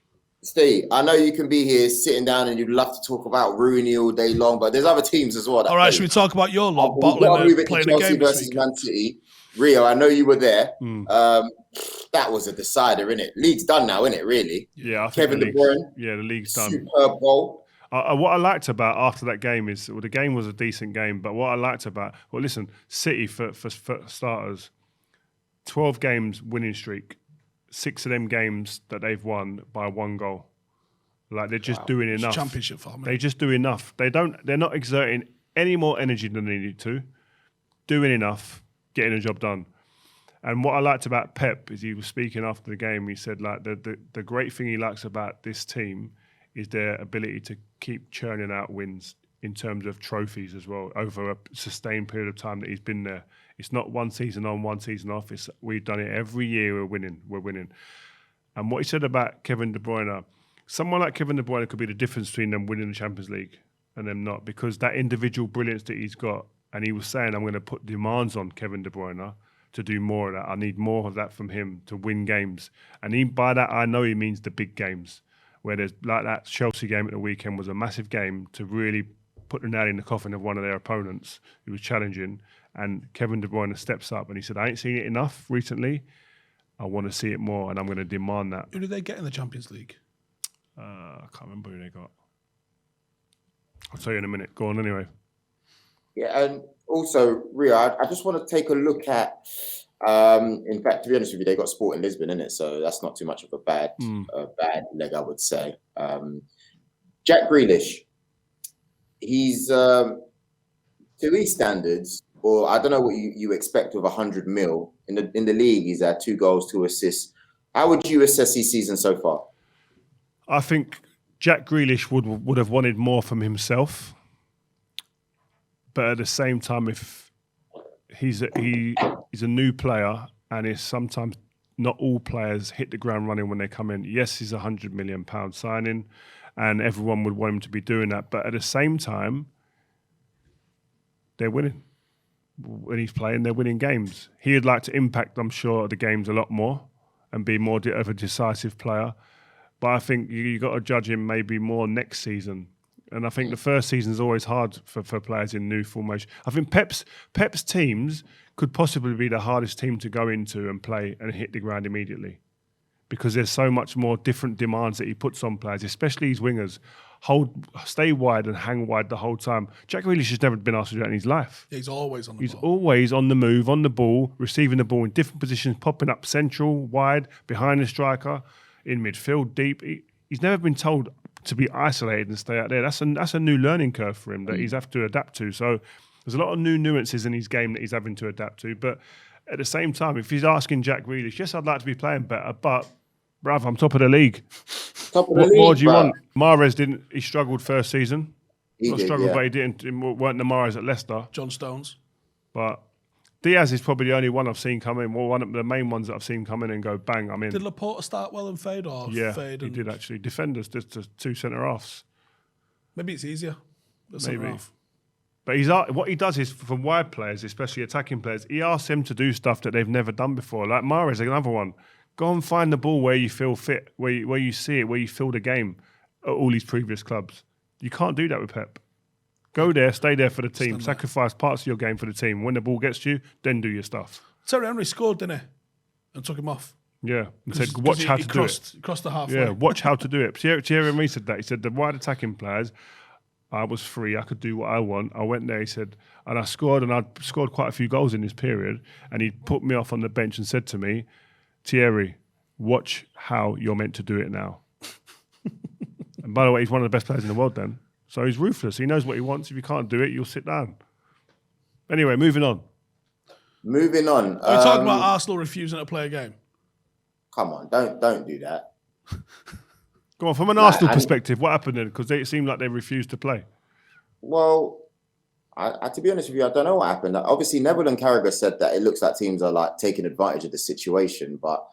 [SPEAKER 3] Steve, I know you can be here sitting down and you'd love to talk about Rooney all day long, but there's other teams as well.
[SPEAKER 2] All right, should we talk about your lot bottling playing a game
[SPEAKER 3] versus Man City? Rio, I know you were there. That was a decider, innit? League's done now, innit? Really?
[SPEAKER 1] Yeah, I think
[SPEAKER 3] Kevin De Bruyne.
[SPEAKER 1] Yeah, the league's done.
[SPEAKER 3] Superb goal.
[SPEAKER 1] What I liked about after that game is, the game was a decent game, but what I liked about, listen, City for starters, 12 games winning streak, 6 of them games that they've won by 1 goal. Like, they're just doing enough.
[SPEAKER 2] It's championship form.
[SPEAKER 1] They just do enough. They're not exerting any more energy than they need to. Doing enough, getting a job done. And what I liked about Pep is, he was speaking after the game. He said, like, the great thing he likes about this team is their ability to keep churning out wins in terms of trophies as well over a sustained period of time that he's been there. It's not one season on, one season off. We've done it every year. We're winning. And what he said about Kevin De Bruyne, someone like Kevin De Bruyne could be the difference between them winning the Champions League and them not, because that individual brilliance that he's got. And he was saying, I'm going to put demands on Kevin De Bruyne to do more of that. I need more of that from him to win games. And by that, I know he means the big games, where there's like that Chelsea game at the weekend was a massive game to really put the nail in the coffin of one of their opponents who was challenging. And Kevin De Bruyne steps up and he said, I ain't seen it enough recently. I want to see it more, and I'm going to demand that.
[SPEAKER 2] Who did they get in the Champions League?
[SPEAKER 1] I can't remember who they got. I'll tell you in a minute. Go on anyway.
[SPEAKER 3] Yeah, and also, Rio, I just want to take a look at, in fact, to be honest with you, they got Sporting Lisbon, innit? So that's not too much of a bad leg, I would say. Jack Grealish, he's, to his standards, or I don't know what you expect of 100 mil. In the league, he's had 2 goals, 2 assists. How would you assess his season so far?
[SPEAKER 1] I think Jack Grealish would have wanted more from himself. But at the same time, if he's a new player, and it's sometimes not all players hit the ground running when they come in. Yes, he's £100 million signing, and everyone would want him to be doing that. But at the same time, they're winning. When he's playing, they're winning games. He'd like to impact, I'm sure, the games a lot more and be more of a decisive player. But I think you got to judge him maybe more next season. And I think the first season is always hard for players in new formation. I think Pep's teams could possibly be the hardest team to go into and play and hit the ground immediately, because there's so much more different demands that he puts on players, especially his wingers. Stay wide and hang wide the whole time. Jack Grealish has never been asked to do that in his life.
[SPEAKER 2] He's always on the
[SPEAKER 1] He's
[SPEAKER 2] ball.
[SPEAKER 1] always on the move, on the ball, receiving the ball in different positions, popping up central, wide, behind the striker, in midfield, deep. He's never been told to be isolated and stay out there. That's a new learning curve for him that he's have to adapt to. So there's a lot of new nuances in his game that he's having to adapt to. But at the same time, if he's asking Jack Grealish, yes, I'd like to be playing better, but bruv, I'm top of the league. What more do you want? Mahrez didn't. He struggled first season. Not struggled, but he didn't. It weren't the Mahrez at Leicester.
[SPEAKER 2] John Stones.
[SPEAKER 1] But Diaz is probably the only one I've seen come in. Well, one of the main ones that I've seen come in and go bang. I'm in.
[SPEAKER 2] Did Laporta start well and fade, or fade?
[SPEAKER 1] He did actually. Defenders, just 2 centre halves.
[SPEAKER 2] Maybe it's easier.
[SPEAKER 1] Maybe. But what he does is, for wide players, especially attacking players, he asks them to do stuff that they've never done before. Like Mahrez, another one. Go and find the ball where you feel fit, where you see it, where you feel the game at all these previous clubs. You can't do that with Pep. Go there, stay there for the team, sacrifice parts of your game for the team. When the ball gets to you, then do your stuff.
[SPEAKER 2] Terry Henry scored, didn't he? And took him off.
[SPEAKER 1] Yeah, and said, watch how to do it.
[SPEAKER 2] Crossed the halfway.
[SPEAKER 1] Yeah, watch how to do it. Thierry Henry said that. He said, the wide attacking players, I was free, I could do what I want. I went there, he said, and I scored quite a few goals in this period, and he put me off on the bench and said to me, Thierry, watch how you're meant to do it now. And by the way, he's one of the best players in the world then. So he's ruthless. He knows what he wants. If you can't do it, you'll sit down. Anyway, moving on.
[SPEAKER 2] Are we talking about Arsenal refusing to play a game?
[SPEAKER 3] Come on, don't do that.
[SPEAKER 1] Go on, from an Arsenal perspective, what happened then? Because it seemed like they refused to play.
[SPEAKER 3] Well, I to be honest with you, I don't know what happened. Obviously, Neville and Carragher said that it looks like teams are like taking advantage of the situation, but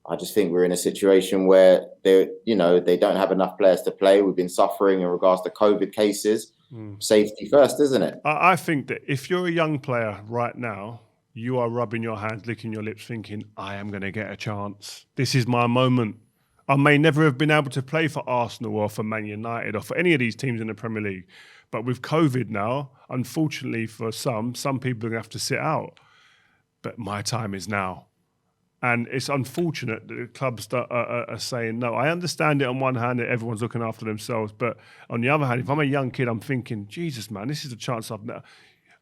[SPEAKER 3] I just think we're in a situation where they don't have enough players to play. We've been suffering in regards to COVID cases. Safety first, isn't it?
[SPEAKER 1] I think that if you're a young player right now, you are rubbing your hands, licking your lips, thinking, I am going to get a chance. This is my moment. I may never have been able to play for Arsenal or for Man United or for any of these teams in the Premier League. But with COVID now, unfortunately for some people are going to have to sit out. But my time is now. And it's unfortunate that the clubs are saying no. I understand it on one hand that everyone's looking after themselves. But on the other hand, if I'm a young kid, I'm thinking, Jesus, man, this is a chance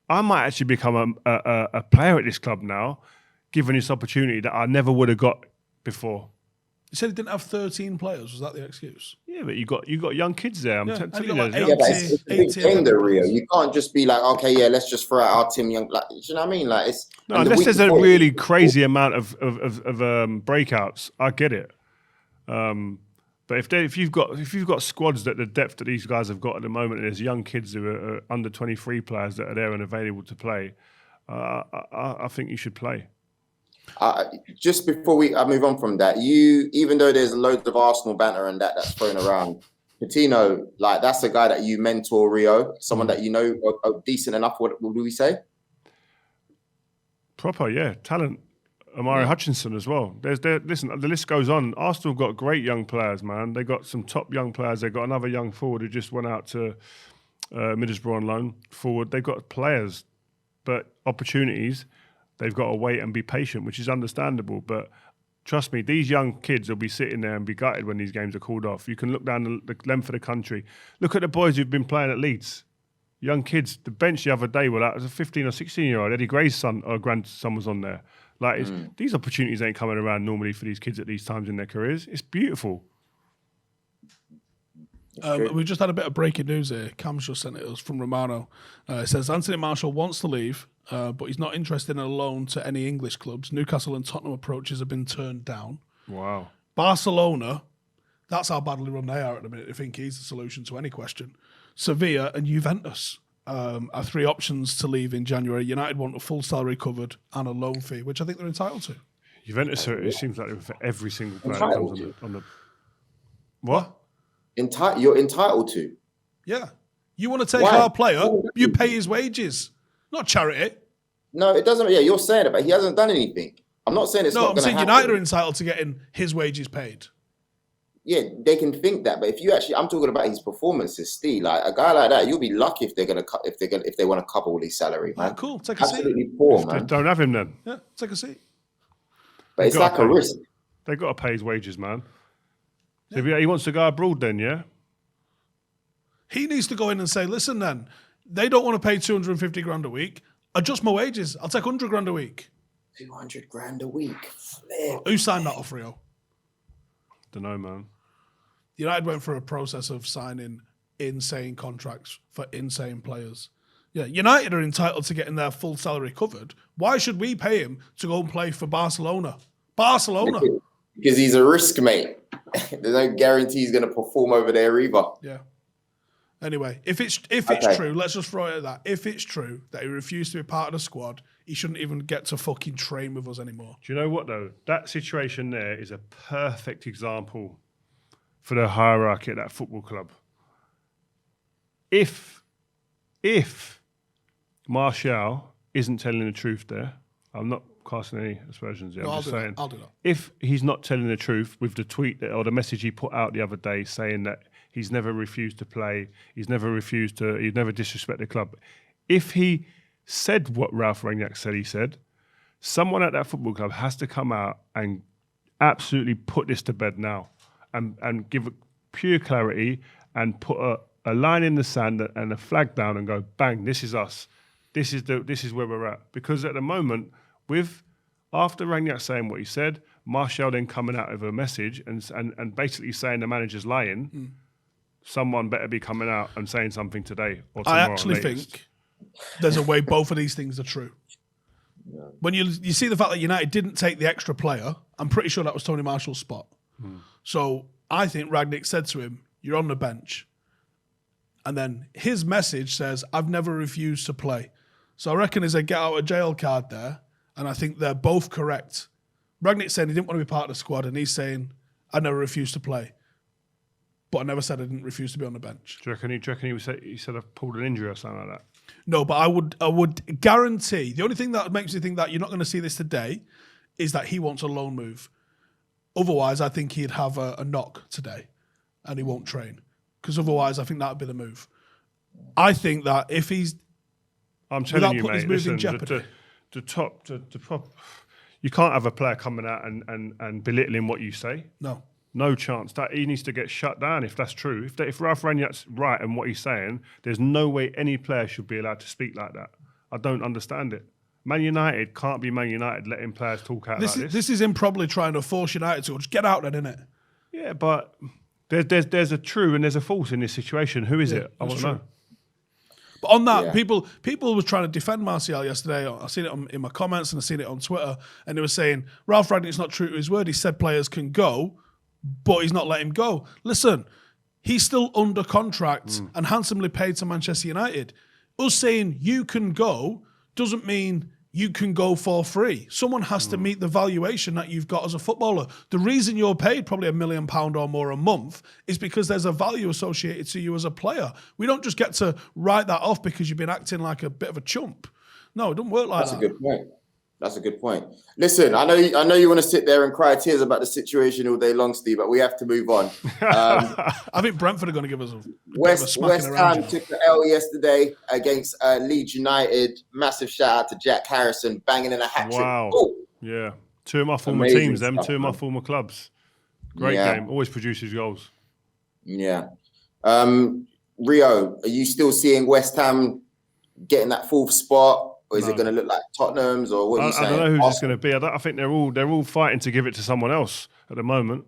[SPEAKER 1] I might actually become a player at this club now, given this opportunity that I never would have got before.
[SPEAKER 2] You said he didn't have 13 players. Was that the excuse?
[SPEAKER 1] Yeah, but you got young kids there. I'm telling you,
[SPEAKER 2] like
[SPEAKER 1] there's
[SPEAKER 3] Yeah, but it's a big game though, Rio. You can't just be like, okay, yeah, let's just throw out our team young. Like, do you know what I mean? Like, it's
[SPEAKER 1] no, unless there's a really crazy amount of breakouts, I get it. But if you've got squads that the depth that these guys have got at the moment, and there's young kids who are under 23 players that are there and available to play, I think you should play.
[SPEAKER 3] Just before I move on from that, even though there's loads of Arsenal banter and that's thrown around, Coutinho, like that's a guy that you mentor, Rio, someone that you know are decent enough. What do we say?
[SPEAKER 1] Proper, yeah, talent. Amari Hutchinson as well. Listen, the list goes on. Arsenal have got great young players, man. They got some top young players. They got another young forward who just went out to Middlesbrough on loan forward. They've got players, but opportunities. They've got to wait and be patient, which is understandable. But Trust me, these young kids will be sitting there and be gutted when these games are called off. You can look down the length of the country. Look at the boys who've been playing at Leeds. Young kids. The bench the other day, that was a 15 or 16-year-old. Eddie Gray's son or grandson was on there. Like, these opportunities ain't coming around normally for these kids at these times in their careers. It's beautiful.
[SPEAKER 2] We just had a bit of breaking news here. Cam's just sent it us from Romano. It says Anthony Martial wants to leave, but he's not interested in a loan to any English clubs. Newcastle and Tottenham approaches have been turned down.
[SPEAKER 1] Wow.
[SPEAKER 2] Barcelona, that's how badly run they are at the minute. They think he's the solution to any question. Sevilla and Juventus are 3 options to leave in January. United want a full salary covered and a loan fee, which I think they're entitled to.
[SPEAKER 1] Juventus, it seems like they're for every single player that comes on the... What?
[SPEAKER 3] You're entitled to.
[SPEAKER 2] Yeah. You want to take our player, you pay his wages. Not charity.
[SPEAKER 3] No, it doesn't. Yeah, you're saying it, but he hasn't done anything. I'm not saying it's not going to happen.
[SPEAKER 2] I'm saying United are entitled to getting his wages paid.
[SPEAKER 3] Yeah, they can think that, but if you actually, I'm talking about his performances, Steve. Like a guy like that, you'll be lucky if they're going to cut, if they want to cover all his salary, man.
[SPEAKER 2] Oh, cool, take a seat.
[SPEAKER 3] Absolutely poor, man.
[SPEAKER 1] Don't have him then.
[SPEAKER 2] Yeah, take a seat.
[SPEAKER 3] But it's like a risk.
[SPEAKER 1] They've got to pay his wages, man. So if he wants to go abroad, then yeah.
[SPEAKER 2] He needs to go in and say, listen, then they don't want to pay 250 grand a week. Adjust my wages. I'll take 100 grand a week.
[SPEAKER 3] 200 grand a week. Flip.
[SPEAKER 2] Who signed that off, Rio?
[SPEAKER 1] Don't know, man.
[SPEAKER 2] United went through a process of signing insane contracts for insane players. Yeah, United are entitled to getting their full salary covered. Why should we pay him to go and play for Barcelona? Barcelona.
[SPEAKER 3] Because he's a risk, mate. There's no guarantee he's going to perform over there either.
[SPEAKER 2] Yeah. Anyway, if it's true, let's just throw it at that. If it's true that he refused to be part of the squad, he shouldn't even get to fucking train with us anymore.
[SPEAKER 1] Do you know what, though? That situation there is a perfect example for the hierarchy at that football club. If Martial isn't telling the truth there, I'm not casting any aspersions here. I'm just saying.
[SPEAKER 2] I'll do that.
[SPEAKER 1] If he's not telling the truth with the tweet or the message he put out the other day saying that he's never refused to play, he's never disrespected the club. If he said what Ralph Rangnick said he said, someone at that football club has to come out and absolutely put this to bed now and give pure clarity and put a line in the sand and a flag down and go, bang, this is us. This is where we're at. Because at the moment, after Rangnick saying what he said, Martial then coming out with a message and basically saying the manager's lying, someone better be coming out and saying something today or tomorrow.
[SPEAKER 2] I actually think there's a way both of these things are true. When you see the fact that United didn't take the extra player, I'm pretty sure that was Tony Marshall's spot. So I think Rangnick said to him, you're on the bench. And then his message says, I've never refused to play. So I reckon there's a get out of jail card there. And I think they're both correct. Rangnick saying he didn't want to be part of the squad, and he's saying, I never refused to play. But I never said I didn't refuse to be on the bench.
[SPEAKER 1] Do you reckon he said I've pulled an injury or something like that?
[SPEAKER 2] No, but I would guarantee, the only thing that makes me think that you're not going to see this today is that he wants a loan move. Otherwise, I think he'd have a knock today and he won't train. Because otherwise, I think that would be the move. I think that if he's...
[SPEAKER 1] I'm telling you, mate, listen, the top, you can't have a player coming out and belittling what you say. No chance. That he needs to get shut down if that's true. If Ralph Rangnick's right and what he's saying, there's no way any player should be allowed to speak like that. I don't understand it. Man United can't be Man United letting players talk out like this.
[SPEAKER 2] This is him probably trying to force United to just get out then, isn't it?
[SPEAKER 1] Yeah, but there's a true and there's a false in this situation. Who is it? I want to know.
[SPEAKER 2] But on that, people were trying to defend Martial yesterday. I seen it in my comments and I seen it on Twitter, and they were saying Ralph Rangnick's not true to his word. He said players can go, but he's not letting him go. Listen, he's still under contract and handsomely paid to Manchester United. Us saying you can go doesn't mean you can go for free. Someone has to meet the valuation that you've got as a footballer. The reason you're paid probably £1 million or more a month is because there's a value associated to you as a player. We don't just get to write that off because you've been acting like a bit of a chump. No, it doesn't work like that.
[SPEAKER 3] That's a good point. That's a good point. Listen, I know you want to sit there and cry tears about the situation all day long, Steve, but we have to move on.
[SPEAKER 2] I think Brentford are going to give us a
[SPEAKER 3] West Ham took the L yesterday against Leeds United. Massive shout out to Jack Harrison banging in a hat trick.
[SPEAKER 1] Wow. Yeah. Two of my former
[SPEAKER 3] Amazing
[SPEAKER 1] teams, them.
[SPEAKER 3] stuff,
[SPEAKER 1] Two of my
[SPEAKER 3] man.
[SPEAKER 1] former clubs. Great game. Always produces goals.
[SPEAKER 3] Yeah. Rio, are you still seeing West Ham getting that fourth spot, or is it going to look like Tottenham's, or what are you saying?
[SPEAKER 1] I don't know who's it's going to be. I think they're all fighting to give it to someone else at the moment.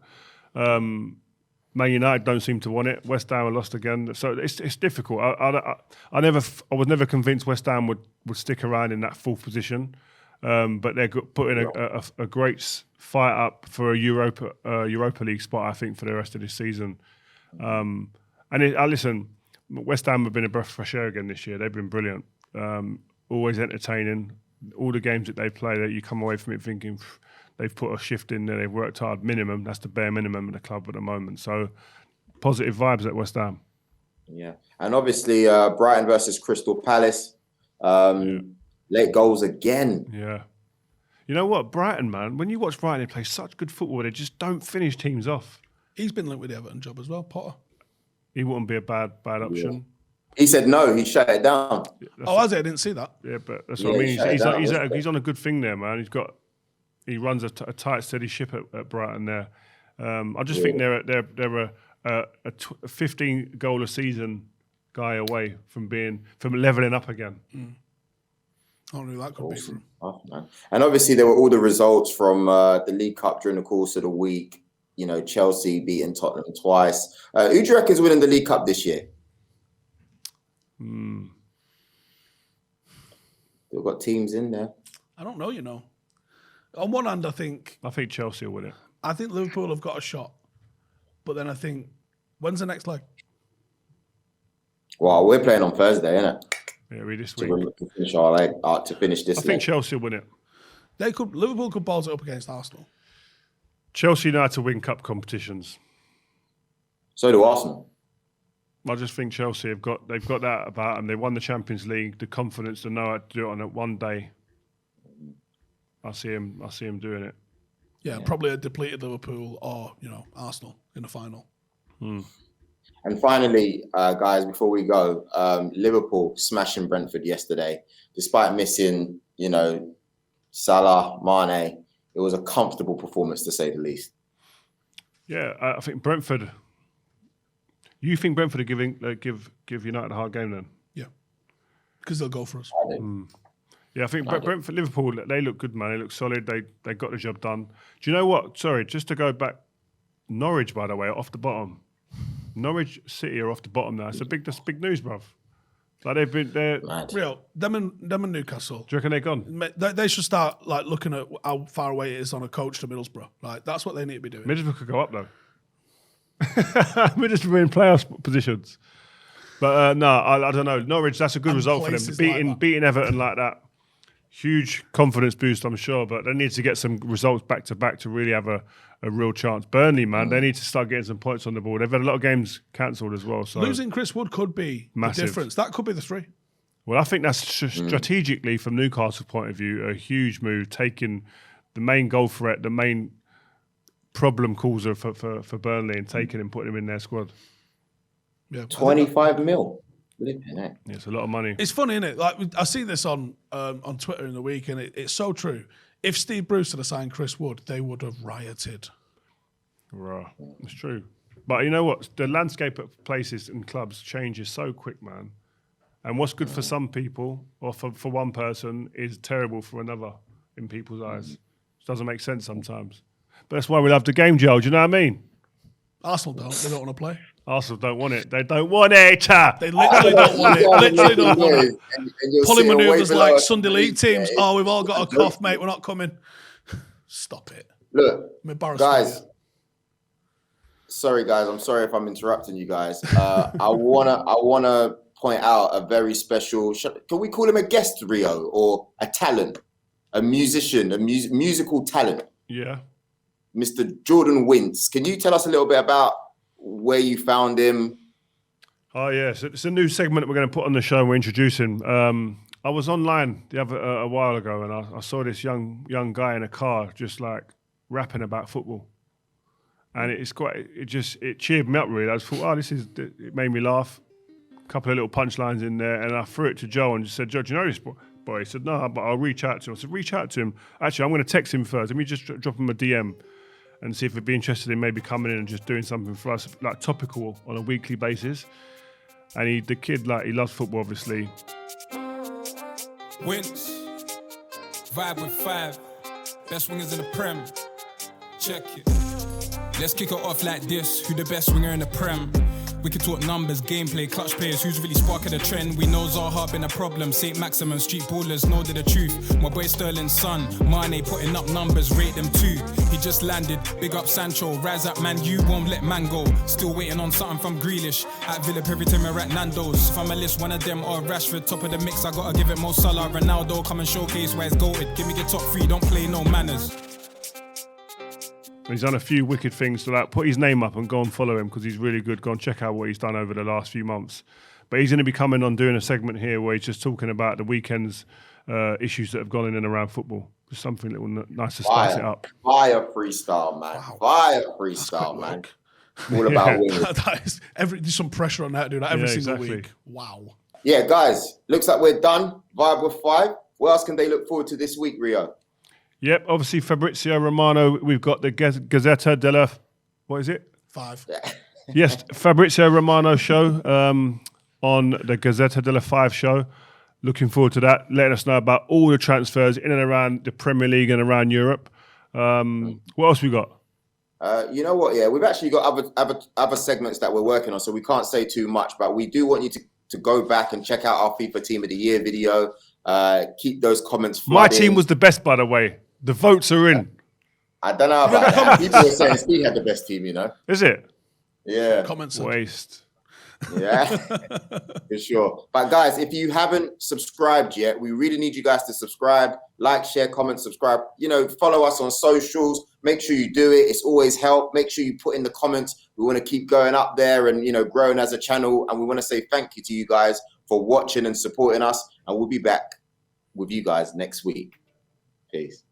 [SPEAKER 1] Man United don't seem to want it. West Ham are lost again, so it's difficult. I was never convinced West Ham would stick around in that fourth position, but they're putting a great fight up for a Europa League spot, I think, for the rest of this season. Listen, West Ham have been a breath of fresh air again this year. They've been brilliant, always entertaining. All the games that they play, that you come away from it thinking they've put a shift in there. They've worked hard. Minimum, that's the bare minimum of the club at the moment. So positive vibes at West Ham.
[SPEAKER 3] Yeah, and obviously Brighton versus Crystal Palace. Late goals again.
[SPEAKER 1] Yeah. You know what, Brighton, man, when you watch Brighton, they play such good football. They just don't finish teams off.
[SPEAKER 2] He's been linked with the Everton job as well, Potter.
[SPEAKER 1] He wouldn't be a bad option.
[SPEAKER 3] Yeah. He said no. He shut it down.
[SPEAKER 2] Has it? I didn't see that.
[SPEAKER 1] Yeah, but that's what I mean. He's on a good thing there, man. He runs a tight, steady ship at Brighton there. I just think they're a 15 goal a season guy away from leveling up again.
[SPEAKER 2] I don't know who that could be for him.
[SPEAKER 3] Oh, and obviously there were all the results from the League Cup during the course of the week. You know, Chelsea beating Tottenham twice. Who do you reckon is winning the League Cup this year? They've got teams in there.
[SPEAKER 2] I don't know, On one hand, I think
[SPEAKER 1] Chelsea will win it.
[SPEAKER 2] I think Liverpool have got a shot. But then I think, when's the next leg?
[SPEAKER 3] Well, we're playing on Thursday, innit?
[SPEAKER 1] Yeah, this week.
[SPEAKER 3] To finish our leg, to finish this
[SPEAKER 1] I think Chelsea will win it.
[SPEAKER 2] Liverpool could balls it up against Arsenal.
[SPEAKER 1] Chelsea know how to win cup competitions.
[SPEAKER 3] So do Arsenal.
[SPEAKER 1] I just think Chelsea they've got that about them. They won the Champions League, the confidence to know how to do it on it one day. I see him doing it.
[SPEAKER 2] Yeah, probably a depleted Liverpool or Arsenal in the final.
[SPEAKER 3] And finally, guys, before we go, Liverpool smashing Brentford yesterday, despite missing, Salah, Mane. It was a comfortable performance, to say the least. Yeah,
[SPEAKER 1] I think Brentford. You think Brentford are give United a hard game then?
[SPEAKER 2] Yeah, because they'll go for us.
[SPEAKER 1] Yeah, I think Brentford, Liverpool, they look good, man. They look solid. They got the job done. Do you know what? Sorry, just to go back, Norwich, by the way, off the bottom. Norwich City are off the bottom now. That's big news, bruv. Like they're
[SPEAKER 2] real. Them and Newcastle.
[SPEAKER 1] Do you reckon they're gone?
[SPEAKER 2] They should start looking at how far away it is on a coach to Middlesbrough. That's what they need to be doing.
[SPEAKER 1] Middlesbrough could go up though. Middlesbrough in playoff positions. But I don't know. Norwich, that's a good result for them. Beating Everton like that, huge confidence boost, I'm sure. But they need to get some results back to back to really have a real chance. Burnley, man, they need to start getting some points on the board. They've had a lot of games cancelled as well. So
[SPEAKER 2] losing Chris Wood could be massive. The difference. That could be the 3.
[SPEAKER 1] Well, I think that's strategically, from Newcastle's point of view, a huge move, taking the main goal threat, the main problem causer for Burnley, and taking him, putting him in their squad.
[SPEAKER 2] Yeah,
[SPEAKER 3] 25 mil.
[SPEAKER 1] Yeah, it's a lot of money.
[SPEAKER 2] It's funny, isn't it? I see this on Twitter in the week, and it's so true. If Steve Bruce had signed Chris Wood, they would have rioted.
[SPEAKER 1] Right, it's true. But you know what? The landscape of places and clubs changes so quick, man. And what's good for some people or for one person is terrible for another in people's eyes. It doesn't make sense sometimes. But that's why we love the game, Joel. Do you know what I mean?
[SPEAKER 2] Arsenal don't. They don't want to play.
[SPEAKER 1] Arsenal don't want it. They don't want it.
[SPEAKER 2] They literally don't want it. Literally don't want it. Pulling manoeuvres like Sunday League teams. Oh, we've all got a cough, mate. We're not coming. Stop it.
[SPEAKER 3] Look,
[SPEAKER 2] I'm
[SPEAKER 3] guys. Sorry, guys. I'm sorry if I'm interrupting you guys. I wanna point out a very special. Can we call him a guest, Rio, or a talent, a musician, a musical talent?
[SPEAKER 1] Yeah.
[SPEAKER 3] Mr. Jordan Wynts. Can you tell us a little bit about where you found him?
[SPEAKER 1] Oh, yes. It's a new segment we're going to put on the show and we're introducing. I was online a while ago and I saw this young guy in a car just like rapping about football. And it cheered me up really. I just thought, it made me laugh. A couple of little punchlines in there and I threw it to Joe and just said, Joe, do you know this boy. He said, no, but I'll reach out to him. I said, reach out to him. Actually, I'm going to text him first. Let me just drop him a DM and see if he'd be interested in maybe coming in and just doing something for us, like topical on a weekly basis. And the kid, like, he loves football, obviously.
[SPEAKER 6] Wynts, vibe with 5, best wingers in the Prem. Check it. Let's kick it off like this. Who the best winger in the Prem? We can talk numbers, gameplay, clutch players. Who's really sparking the trend? We know Zaha been a problem. St. Maximin, street ballers know the truth. My boy Sterling's son, Mane putting up numbers, rate them too. He just landed, big up Sancho. Rise up, man, you won't let man go. Still waiting on something from Grealish. At Villa, every time we're at Nando's. If I'm a list, one of them or Rashford, top of the mix, I gotta give it Mo Salah. Ronaldo, come and showcase where it's goated. Give me the top 3, don't play no manners.
[SPEAKER 1] He's done a few wicked things, so like, put his name up and go and follow him because he's really good. Go and check out what he's done over the last few months. But he's going to be coming on doing a segment here where he's just talking about the weekend's issues that have gone in and around football. Just something little nice to spice it up.
[SPEAKER 3] Fire freestyle, man. Wow. Fire freestyle, man. All about winning.
[SPEAKER 2] There's some pressure on that, dude. Every single week. Wow.
[SPEAKER 3] Yeah, guys, looks like we're done. Vibe with 5. What else can they look forward to this week, Rio?
[SPEAKER 1] Yep, obviously Fabrizio Romano. We've got the Gazzetta della... What is it?
[SPEAKER 2] 5.
[SPEAKER 1] Yes, Fabrizio Romano show on the Gazzetta della 5 show. Looking forward to that. Letting us know about all the transfers in and around the Premier League and around Europe. What else we got?
[SPEAKER 3] You know what? Yeah, we've actually got other segments that we're working on, so we can't say too much. But we do want you to go back and check out our FIFA Team of the Year video. Keep those comments flooding.
[SPEAKER 1] My team was the best, by the way. The votes are in.
[SPEAKER 3] I don't know about that. People were saying Steve had the best team, you know.
[SPEAKER 1] Is it?
[SPEAKER 3] Yeah.
[SPEAKER 2] Comments.
[SPEAKER 1] Waste.
[SPEAKER 3] Yeah, for sure. But guys, if you haven't subscribed yet, we really need you guys to subscribe, like, share, comment, subscribe. You know, follow us on socials. Make sure you do it. It's always help. Make sure you put in the comments. We want to keep going up there and, you know, growing as a channel. And we want to say thank you to you guys for watching and supporting us. And we'll be back with you guys next week. Peace.